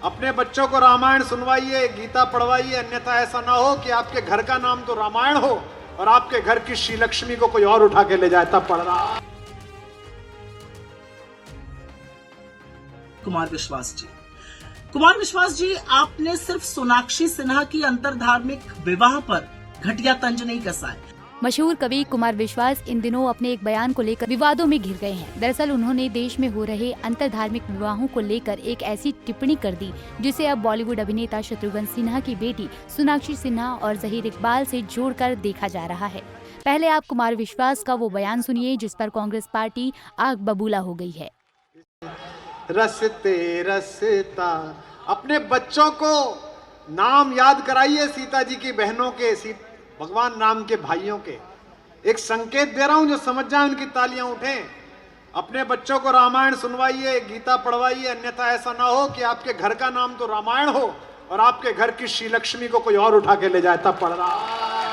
अपने बच्चों को रामायण सुनवाइए, गीता पढ़वाइए, अन्यथा ऐसा ना हो कि आपके घर का नाम तो रामायण हो और आपके घर की श्री लक्ष्मी को कोई और उठा के ले जाए, तब पढ़ रहा। कुमार विश्वास जी, आपने सिर्फ सोनाक्षी सिन्हा की अंतरधार्मिक विवाह पर घटिया तंज नहीं कसा है। मशहूर कवि कुमार विश्वास इन दिनों अपने एक बयान को लेकर विवादों में घिर गए हैं। दरअसल उन्होंने देश में हो रहे अंतरधार्मिक विवाहों को लेकर एक ऐसी टिप्पणी कर दी जिसे अब बॉलीवुड अभिनेता शत्रुघ्न सिन्हा की बेटी सोनाक्षी सिन्हा और ज़हीर इकबाल से जोड़कर देखा जा रहा है। पहले आप कुमार विश्वास का वो बयान सुनिए जिस पर कांग्रेस पार्टी आग बबूला हो गई है। रसते रसता, अपने बच्चों को नाम याद कराइए सीता जी की बहनों के, भगवान राम के भाइयों के। एक संकेत दे रहा हूं, जो समझ जाए उनकी तालियां उठें। अपने बच्चों को रामायण सुनवाइए, गीता पढ़वाइए, अन्यथा ऐसा ना हो कि आपके घर का नाम तो रामायण हो और आपके घर की श्री लक्ष्मी को कोई और उठा के ले जाए, तब पढ़ रहा।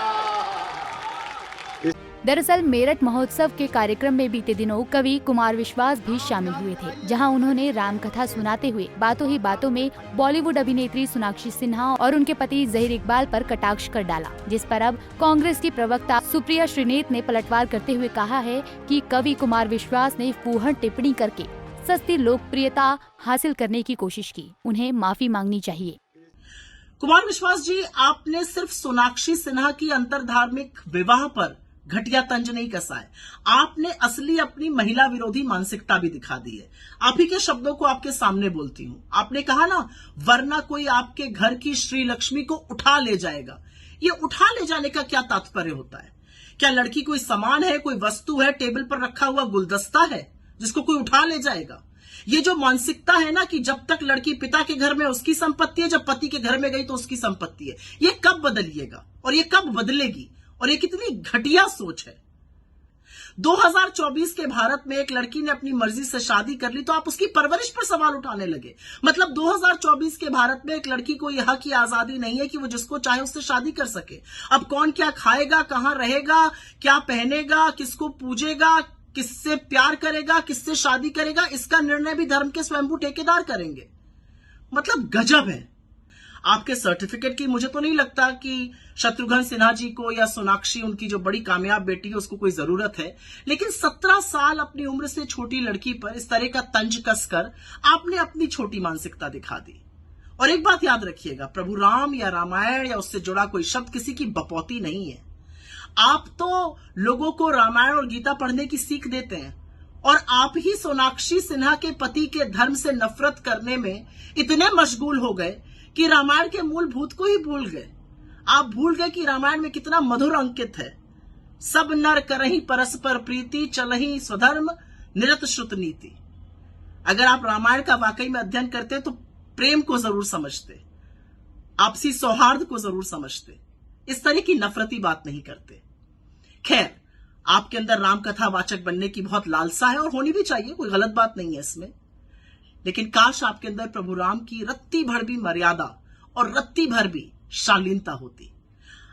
दरअसल मेरठ महोत्सव के कार्यक्रम में बीते दिनों कवि कुमार विश्वास भी शामिल हुए थे, जहां उन्होंने राम कथा सुनाते हुए बातों ही बातों में बॉलीवुड अभिनेत्री सोनाक्षी सिन्हा और उनके पति ज़हीर इकबाल पर कटाक्ष कर डाला, जिस पर अब कांग्रेस की प्रवक्ता सुप्रिया श्रीनेत ने पलटवार करते हुए कहा है कि कवि कुमार विश्वास ने फूहड़ टिप्पणी करके सस्ती लोकप्रियता हासिल करने की कोशिश की, उन्हें माफी मांगनी चाहिए। कुमार विश्वास जी, आपने सिर्फ सोनाक्षी सिन्हा की अंतरधार्मिक विवाह पर घटिया तंज नहीं कसा है, आपने असली अपनी महिला विरोधी मानसिकता भी दिखा दी है। आप ही के शब्दों को आपके सामने बोलती हूं। आपने कहा ना, वरना कोई आपके घर की श्री लक्ष्मी को उठा ले जाएगा। ये उठा ले जाने का क्या तात्पर्य होता है? क्या लड़की कोई सामान है, कोई वस्तु है, टेबल पर रखा हुआ गुलदस्ता है जिसको कोई उठा ले जाएगा? ये जो मानसिकता है ना कि जब तक लड़की पिता के घर में उसकी संपत्ति है, जब पति के घर में गई तो उसकी संपत्ति है, ये कब बदलिएगा और ये कब बदलेगी? और ये कितनी घटिया सोच है। 2024 के भारत में एक लड़की ने अपनी मर्जी से शादी कर ली तो आप उसकी परवरिश पर सवाल उठाने लगे। मतलब 2024 के भारत में एक lड़की को यह हक की आजादी नहीं है कि वो जिसको चाहे उससे शादी कर सके। अब कौन क्या खाएगा, कहां रहेगा, क्या पहनेगा, किसको पूजेगा, किससे प्यार करेगा, किससे शादी करेगा, इसका निर्णय भी धर्म के स्वयंभू ठेकेदार करेंगे। मतलब गजब है। आपके सर्टिफिकेट की मुझे तो नहीं लगता कि शत्रुघ्न सिन्हा जी को या सोनाक्षी, उनकी जो बड़ी कामयाब बेटी है, उसको कोई जरूरत है। लेकिन 17 साल अपनी उम्र से छोटी लड़की पर इस तरह का तंज कसकर आपने अपनी छोटी मानसिकता दिखा दी। और एक बात याद रखिएगा, प्रभु राम या रामायण या उससे जुड़ा कोई शब्द किसी की बपौती नहीं है। आप तो लोगों को रामायण और गीता पढ़ने की सीख देते हैं और आप ही सोनाक्षी सिन्हा के पति के धर्म से नफरत करने में इतने मशगूल हो गए कि रामायण के मूलभूत को ही भूल गए। आप भूल गए कि रामायण में कितना मधुर अंकित है। सब नर करहि परस्पर प्रीति, चलहि स्वधर्म निरत श्रुत नीति। अगर आप रामायण का वाकई में अध्ययन करते तो प्रेम को जरूर समझते, आपसी सौहार्द को जरूर समझते, इस तरह की नफरती बात नहीं करते। खैर, आपके अंदर राम कथा वाचक बनने की बहुत लालसा है और होनी भी चाहिए, कोई गलत बात नहीं है इसमें। लेकिन काश आपके अंदर प्रभु राम की रत्ती भर भी मर्यादा और रत्ती भर भी शालीनता होती।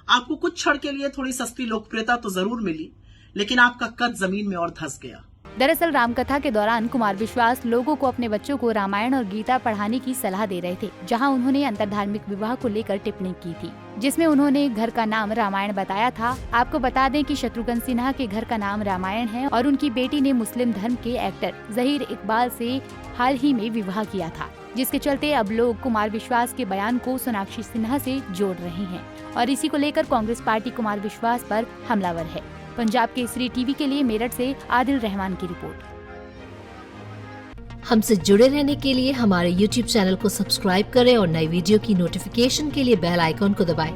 आपको कुछ क्षण के लिए थोड़ी सस्ती लोकप्रियता तो जरूर मिली, लेकिन आपका कद जमीन में और धंस गया। दरअसल रामकथा के दौरान कुमार विश्वास लोगों को अपने बच्चों को रामायण और गीता पढ़ाने की सलाह दे रहे थे, जहां उन्होंने अंतरधार्मिक विवाह को लेकर टिप्पणी की थी, जिसमें उन्होंने घर का नाम रामायण बताया था। आपको बता दें कि शत्रुघ्न सिन्हा के घर का नाम रामायण है और उनकी बेटी ने मुस्लिम धर्म के एक्टर ज़हीर इकबाल से हाल ही में विवाह किया था, जिसके चलते अब लोग कुमार विश्वास के बयान को सोनाक्षी सिन्हा से जोड़ रहे हैं और इसी को लेकर कांग्रेस पार्टी कुमार विश्वास पर हमलावर है। पंजाब केसरी टीवी के लिए मेरठ से आदिल रहमान की रिपोर्ट। हमसे जुड़े रहने के लिए हमारे YouTube चैनल को सब्सक्राइब करें और नई वीडियो की नोटिफिकेशन के लिए बेल आइकॉन को दबाएं।